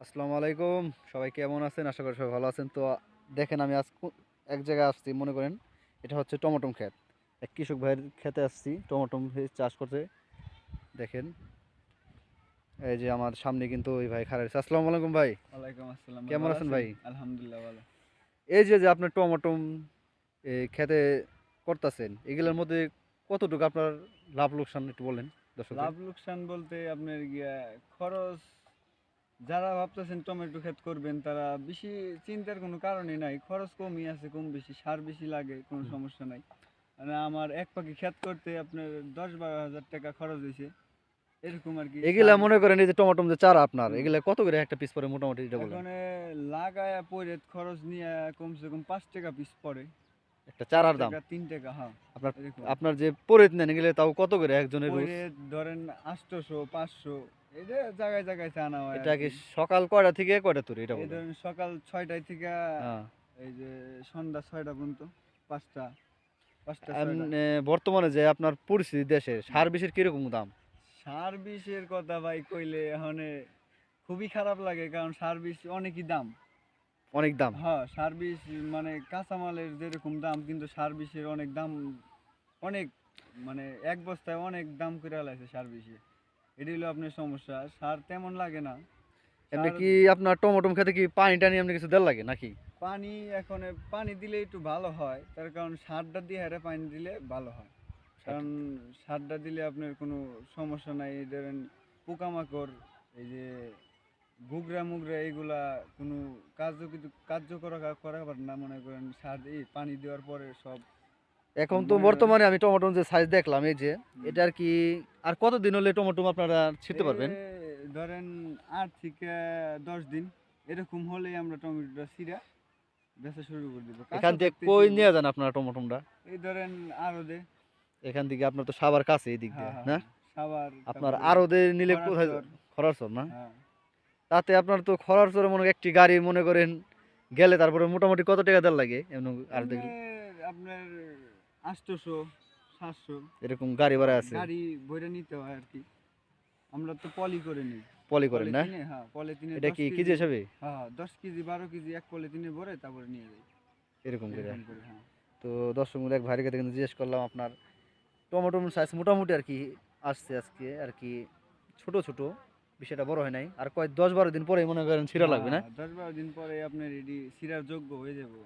আসসালামু আলাইকুম। সবাই কেমন আছেন? আশা করি সবাই ভালো আছেন। তো দেখেন আমি আজ এক জায়গায় আসছি, মনে করেন এটা হচ্ছে টমেটো ক্ষেত। এক কৃষক ভাইয়ের খেতে আসছি টমেটো চাষ করতে। দেখেন এই যে আমার সামনে কিন্তু ওই ভাই খাড়া আছে। আসসালামু আলাইকুম ভাই। ওয়ালাইকুম আসসালাম ভাই, কেমন ভালো আছেন আছেন? ভাই? আলহামদুলিল্লাহ ভালো। এই যে আপনার টমেটো খেতে করতেছেন, এগুলোর মধ্যে কতটুকু আপনার লাভ লোকসান একটু বলেন দর্শকের। লাভ লোকসান বলতে আপনার গিয়া খরচ, যারা ভাবতেছেন টমেটো ক্ষেত করবেন তারা বেশি চিন্তার কোনো কারণই নাই। খরচ কমই আছে, কম বেশি সার বেশি লাগে, কোনো হুম। সমস্যা নাই। মানে আমার এক পাখি ক্ষেত করতে আপনার ১০-১২ হাজার টাকা খরচ হয়েছে, এরকম আর কি। এগুলা সার মনে করেন এই যে টমেটো যে চারা আপনার, হুম, এগুলা কত করে একটা পিস পরে মোটামুটি এটা বলেন। এখন লাগায়া পরে খরচ নিয়ে কমসে কম ৫ টাকা পিস পড়ে। একটা পাঁচ চারার দাম টাকা ৩ টাকা, হ্যাঁ, আপনার এরকম। আপনার যে পরিত নেন এগুলো তাও কত করে একজনের রোজ? পইরে ধরেন ৮০০, ৫০০, এই যে জায়গায় জায়গায় চানা হয় আর এটা কি কি। সকাল কয়টা থেকে কয়টা তুরি এটা এই বলেন? ধরেন সকাল ৬টায় থেকে হ্যাঁ। এই যে সন্ধ্যা ৬টা পর্যন্ত, ৫টা, ৫টা ৬টা। এমনে বর্তমানে যে আপনার পরিস্থিতি দেশের সার বিষের কিরকম দাম? সার বিষের কথা ভাই কইলে এখন খুবই খারাপ লাগে, কারণ সার বিষ অনেকই দাম। অনেক দাম। হ্যাঁ, সার বিষ মানে কাঁচামালের যেরকম দাম, কিন্তু সার বিষের অনেক দাম, অনেক, মানে এক বস্তায় অনেক দাম করে লাইছে সার বিষে। এটি হলো আপনার সমস্যা, সার তেমন লাগে না। এমনি সার কি আপনার টমেটো খেতে কি পানি টানি এমনি কিছু দেওয়া লাগে নাকি? পানি এখন পানি দিলে একটু ভালো হয়, তার কারণ সারটা দিয়ে হারে পানি দিলে ভালো হয়। কারণ সারটা- সারটা দিলে আপনার কোনো সমস্যা নাই। এই ধরেন পোকামাকড়, এই যে গুগরা মুগরা, এগুলা কোনো কার্যকর করাবার না, মনে করেন সার পানি দেওয়ার পরে সব, এখন তো মনে করেন। বর্তমানে আমি টমেটো যে সাইজ দেখলাম এই যে হুম, এটা আর কি আর কতদিন হলে টমেটো আপনারা ছিঁড়তে এ পারবেন? ধরেন ৮ থেকে ১০ দিন এরকম হলেই আমরা টমেটোটা ছিঁড়া বেচা শুরু করে দিব, এখান কাঁচা থেকে থাকতেই কই ছিঁড়বো। নিয়ে যান আপনারা টমেটোটা? এই ধরেন আড়তে। এখান থেকে আপনার তো সাভার কাছে এই দিক দিয়ে হ্যাঁ, হ্যাঁ, না? হ্যাঁ। সাভার, আপনার তারপরে আরো নিলে কোথায় খরারচর। খরচ না? হ্যাঁ। তাতে আপনার তো খরচ করে মনে করেন একটি গাড়ি মনে করেন গেলে তারপরে মোটামুটি কত টাকা দেওয়ার লাগে এমন আর এমনি দেখলে আপনার ৮০০, ৭০০ এরকম গাড়ি ভাড়া আছে? গাড়ি ভইরা নিতে হয় আর কি। আমরা তো পলি করে নিই। পলি করেন না? পলিথিনে, হ্যাঁ, পলিথিনে এটা ১০ কি কেজি কেজি, হিসাবে হ্যাঁ, হ্যাঁ, ১০ কেজি ১২ কেজি এক পলিথিনে ভরে তারপরে নিয়ে যাই। এরকম করে? এরকম করে, হ্যাঁ। তো দর্শক মূল্য এক ভাইয়ের কাছে কিন্তু জিজ্ঞেস করলাম আপনার টমেটো সাইজ মোটামুটি আর কি আসছে আজকে আর কি ছোট ছোট, বিষয়টা বড় হয় নাই আর কয় ১০-১২ দিন পরে মনে করেন ছিঁড়া লাগবে হ্যাঁ, না? ১০-১২ দিন পরে আপনার এটি চিরার যোগ্য হয়ে যাবো।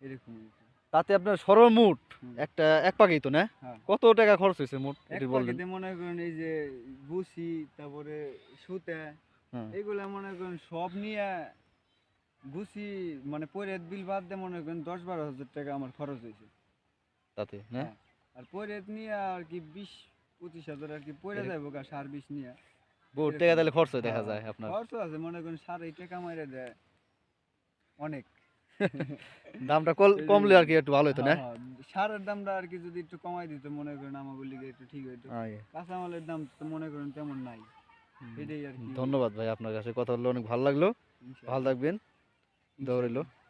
এরকম আর কি। তাতে আপনার সর্বমোট হুম, একটা এক পাকেই তো না? হ্যাঁ। কত টাকা খরচ হয়েছে মোট এক এটি বললেন? পাকেতে মনে করেন এই যে ভুসি, তারপরে সুতা, হ্যাঁ। এইগুলা মনে করেন সব নিয়ে গুছি, মানে পরের বিল বাদ দিয়ে মনে করেন ১০-১২ হাজার টাকা আমার খরচ হয়েছে। তাতে না? হ্যাঁ, আর পরের নিয়ে আর কি ২০-২৫ হাজার আর কি পড়ে যাবো গা, সার বিষ নিয়ে। বহুত টাকা এরকম আর তাহলে কি। খরচ হয় দেখা হ্যাঁ, যায় আপনার। খরচ আছে, মনে করেন সার এই টাকা মাইরে দেয় অনেক। দামটা এই যে, কমলে আর কি একটু ভালো হতো হ্যাঁ, না? হ্যাঁ, সারের দামটা আর কি যদি একটু কমাই দিত, মনে করেন আমাদের লিগে একটু ঠিক হইতো। আয়। কাঁচামালের দাম তো মনে করেন তেমন নাই। হুম, এটাই আর কি। ধন্যবাদ ভাই, আপনার কাছে কথা বললে অনেক ভালো লাগলো। ভালো ইনশাআল্লাহ। থাকবেন। দোয়া রইলো। ইনশাআল্লাহ।